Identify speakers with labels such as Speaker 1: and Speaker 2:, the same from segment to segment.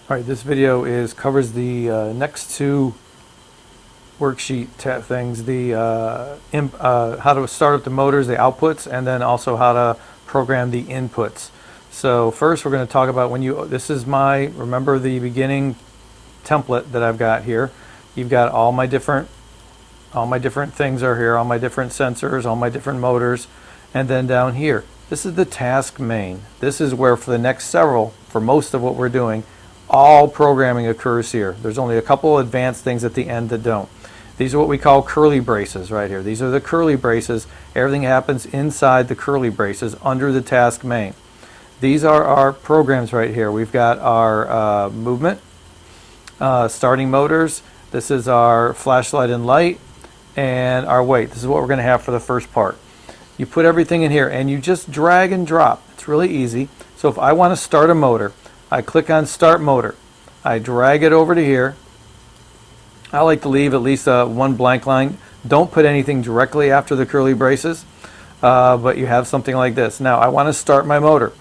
Speaker 1: All right, this video covers the next two worksheet things, the how to start up the motors, the outputs, and then also how to program the inputs. So first we're going to talk about this is remember the beginning template that I've got here. You've got all my different things are here, all my different sensors, all my different motors, and then down here, this is the task main. This is where for most of what we're doing, all programming occurs here. There's only a couple advanced things at the end that don't. These are what we call curly braces right here. These are the curly braces. Everything happens inside the curly braces under the task main. These are our programs right here. We've got our movement, starting motors. This is our flashlight and light, and our weight. This is what we're going to have for the first part. You put everything in here and you just drag and drop. It's really easy. So if I want to start a motor, I click on Start Motor. I drag it over to here. I like to leave at least one blank line. Don't put anything directly after the curly braces, but you have something like this. Now I want to start my motor.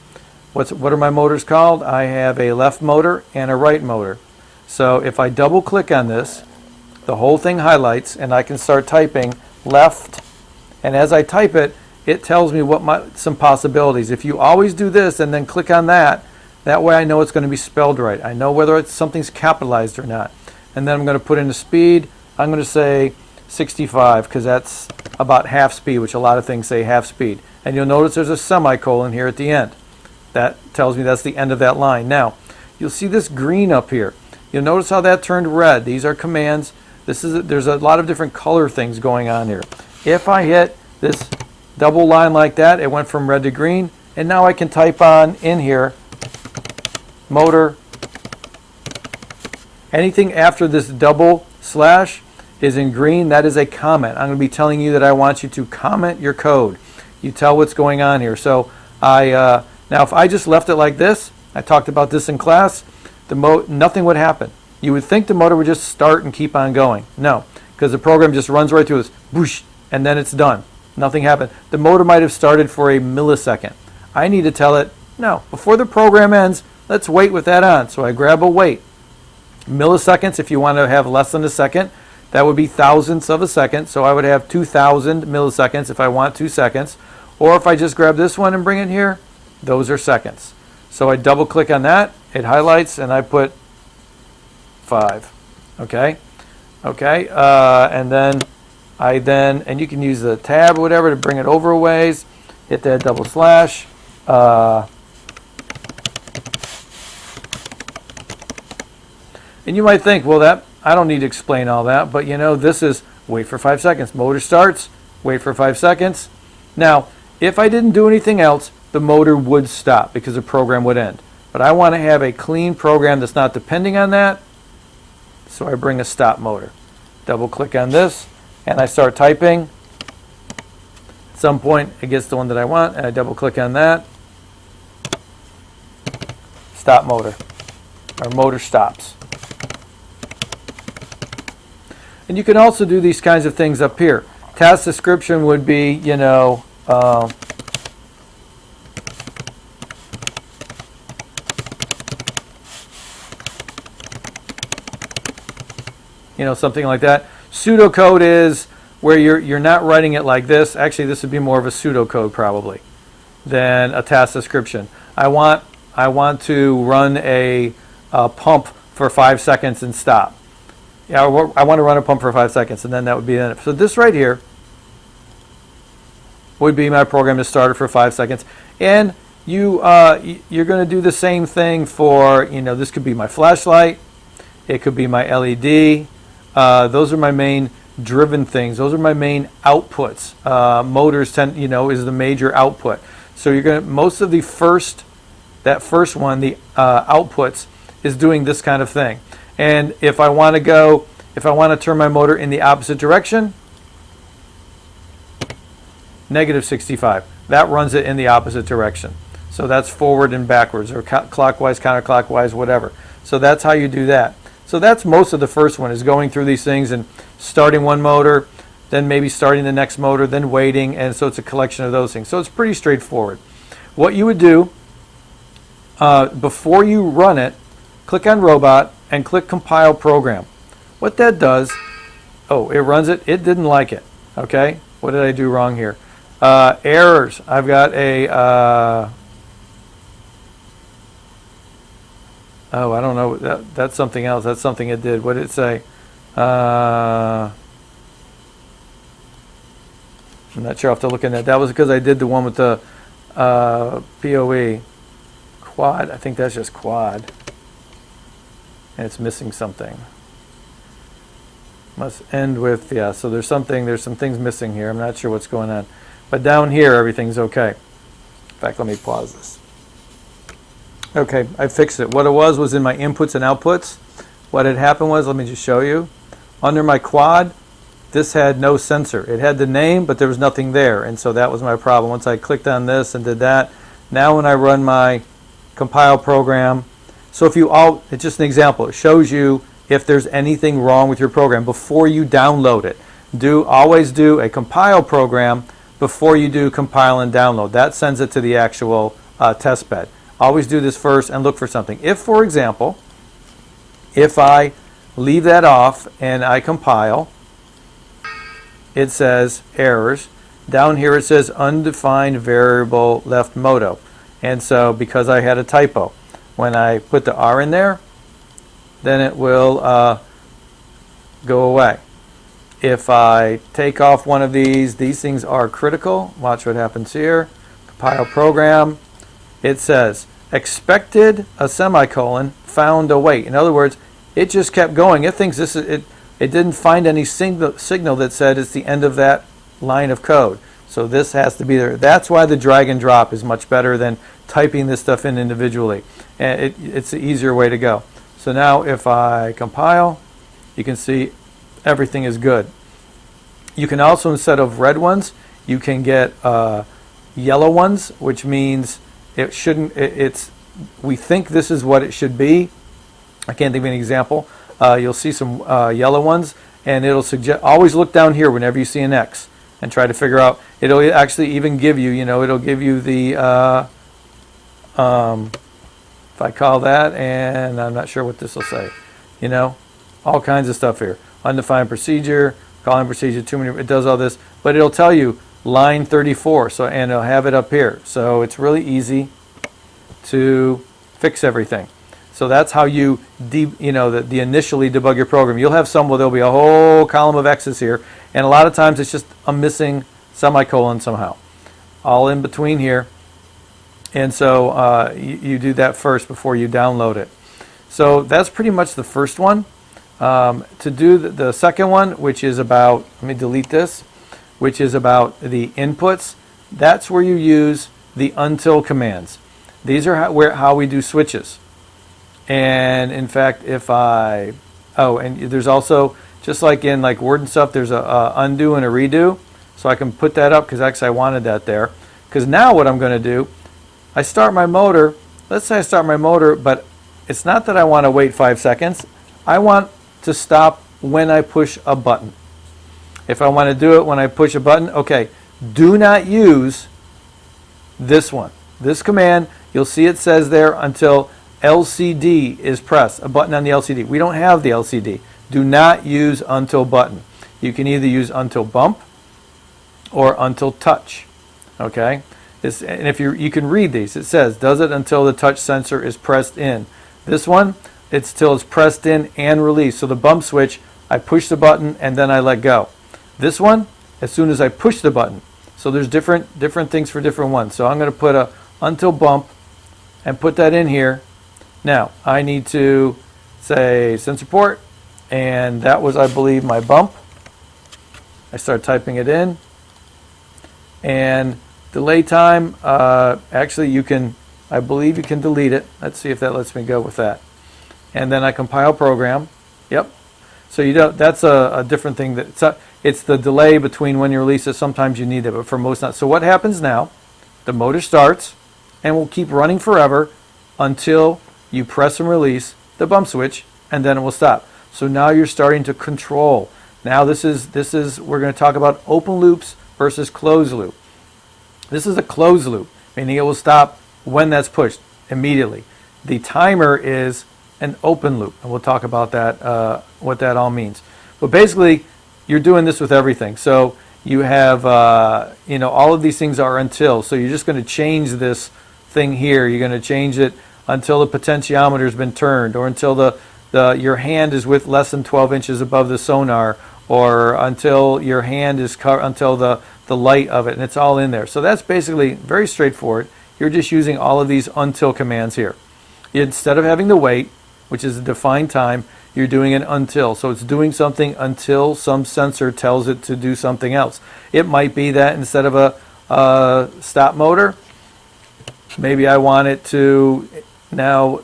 Speaker 1: What are my motors called? I have a left motor and a right motor. So if I double click on this, the whole thing highlights and I can start typing left, and as I type it, it tells me some possibilities. If you always do this and then click on that way I know it's going to be spelled right. I know whether something's capitalized or not. And then I'm going to put in the speed. I'm going to say 65 because that's about half speed, which a lot of things say half speed. And you'll notice there's a semicolon here at the end. That tells me that's the end of that line. Now, you'll see this green up here. You'll notice how that turned red. These are commands. There's a lot of different color things going on here. If I hit this double line like that, it went from red to green. And now I can type on in here motor. Anything after this double slash is in green. That is a comment. I'm going to be telling you that I want you to comment your code. You tell what's going on here. So now if I just left it like this, I talked about this in class, nothing would happen. You would think the motor would just start and keep on going. No, because the program just runs right through this, whoosh, and then it's done. Nothing happened. The motor might have started for a millisecond. I need to tell it, no, before the program ends, let's wait with that on. So I grab a wait. Milliseconds, if you want to have less than a second, that would be thousandths of a second. So I would have 2,000 milliseconds if I want 2 seconds. Or if I just grab this one and bring it here, those are seconds. So I double click on that, it highlights, and I put 5. Okay? Okay, and then and you can use the tab or whatever to bring it over a ways. Hit that double slash. And you might think, well, I don't need to explain all that, but this is wait for 5 seconds. Motor starts, wait for 5 seconds. Now, if I didn't do anything else, the motor would stop because the program would end. But I want to have a clean program that's not depending on that, so I bring a stop motor. Double click on this, and I start typing. At some point, it gets the one that I want, and I double click on that. Stop motor. Our motor stops. And you can also do these kinds of things up here. Task description would be, something like that. Pseudocode is where you're not writing it like this. Actually, this would be more of a pseudocode probably than a task description. I want to run a pump for 5 seconds and stop. Yeah, I want to run a pump for 5 seconds, and then that would be it. So this right here would be my program to start it for 5 seconds. And you're going to do the same thing for, this could be my flashlight. It could be my LED. Those are my main driven things. Those are my main outputs. Motors is the major output. So you're going to, most of that first one, the outputs, is doing this kind of thing. And if I want to turn my motor in the opposite direction, -65. That runs it in the opposite direction. So that's forward and backwards, or clockwise, counterclockwise, whatever. So that's how you do that. So that's most of the first one, is going through these things and starting one motor, then maybe starting the next motor, then waiting, and so it's a collection of those things. So it's pretty straightforward. What you would do before you run it, click on Robot, and click Compile Program. What that does, oh, it runs it. It didn't like it. Okay, what did I do wrong here? Errors. I've got a, oh, I don't know. That's something else. That's something it did. What did it say? I'm not sure. I'll have to look at that. That was because I did the one with the POE. Quad. I think that's just quad. And it's missing something. Must end with, yeah, so there's some things missing here. I'm not sure what's going on. But down here, everything's okay. In fact, let me pause this. Okay, I fixed it. What it was in my inputs and outputs. What had happened was, let me just show you. Under my quad, this had no sensor. It had the name, but there was nothing there. And so that was my problem. Once I clicked on this and did that, now when I run my compile program, so if you it's just an example. It shows you if there's anything wrong with your program before you download it. Always do a compile program before you do compile and download. That sends it to the actual test bed. Always do this first and look for something. If, for example, if I leave that off and I compile, it says errors. Down here it says undefined variable left modo. And so because I had a typo, when I put the R in there, then it will go away. If I take off one of these things are critical. Watch what happens here. Compile program. It says expected a semicolon, found await. In other words, it just kept going. It thinks this is it. It didn't find any signal that said it's the end of that line of code. So this has to be there. That's why the drag and drop is much better than typing this stuff in individually. And it's the easier way to go. So now if I compile, you can see everything is good. You can also, instead of red ones, you can get yellow ones, which means it shouldn't, we think this is what it should be. I can't think of an example. You'll see some yellow ones, and it'll suggest, always look down here whenever you see an X and try to figure out, it'll actually even give you, it'll give you the, if I call that, and I'm not sure what this will say, all kinds of stuff here. Undefined procedure, calling procedure, too many, it does all this, but it'll tell you line 34, so, and it'll have it up here. So it's really easy to fix everything. So that's how you, the initially debug your program. You'll have some where there'll be a whole column of X's here, and a lot of times it's just a missing semicolon somehow, all in between here. And so you do that first before you download it. So that's pretty much the first one. To do the second one, which is about, let me delete this, which is about the inputs, that's where you use the until commands. These are how we do switches. And in fact, if and there's also, just like in Word and stuff, there's a undo and a redo. So I can put that up because actually I wanted that there. Because now what I'm going to do, I start my motor. Let's say I start my motor, but it's not that I want to wait 5 seconds. I want to stop when I push a button. If I want to do it when I push a button, okay, do not use this one. This command, you'll see it says there until LCD is pressed, a button on the LCD. We don't have the LCD. Do not use until button. You can either use until bump or until touch. Okay? And if you can read these, it says, does it until the touch sensor is pressed in. This one, it's till it's pressed in and released. So the bump switch, I push the button and then I let go. This one, as soon as I push the button. So there's different things for different ones. So I'm going to put a until bump and put that in here. Now, I need to say sensor port, and that was, I believe, my bump. I start typing it in. And delay time, actually I believe you can delete it. Let's see if that lets me go with that. And then I compile program. Yep. So that's a different thing. It's the delay between when you release it. Sometimes you need it, but for most not. So what happens now, the motor starts and will keep running forever until you press and release the bump switch, and then it will stop. So now you're starting to control. Now this is we're going to talk about open loops versus closed loop. This is a closed loop, meaning it will stop when that's pushed immediately. The timer is an open loop, and we'll talk about that, what that all means. But basically, you're doing this with everything. So you have, all of these things are until. So you're just going to change this thing here. You're going to change it until the potentiometer has been turned, or until your hand is with less than 12 inches above the sonar, or until your hand is until the light of it, and it's all in there. So that's basically very straightforward. You're just using all of these until commands here. Instead of having the wait, which is a defined time, you're doing an until. So it's doing something until some sensor tells it to do something else. It might be that instead of a stop motor, maybe I want it to now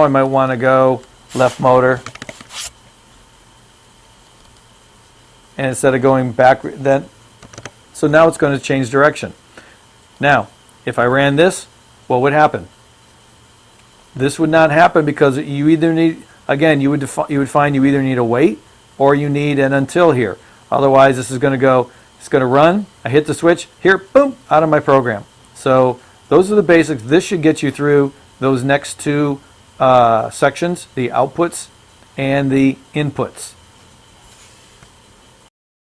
Speaker 1: I might want to go left motor, and instead of going back, so now it's going to change direction. Now, if I ran this, what would happen? This would not happen, because you either need, again, you would find you either need a wait or you need an until here. Otherwise, this is going to go, it's going to run, I hit the switch, here, boom, out of my program. So those are the basics. This should get you through those next two sections, the outputs and the inputs.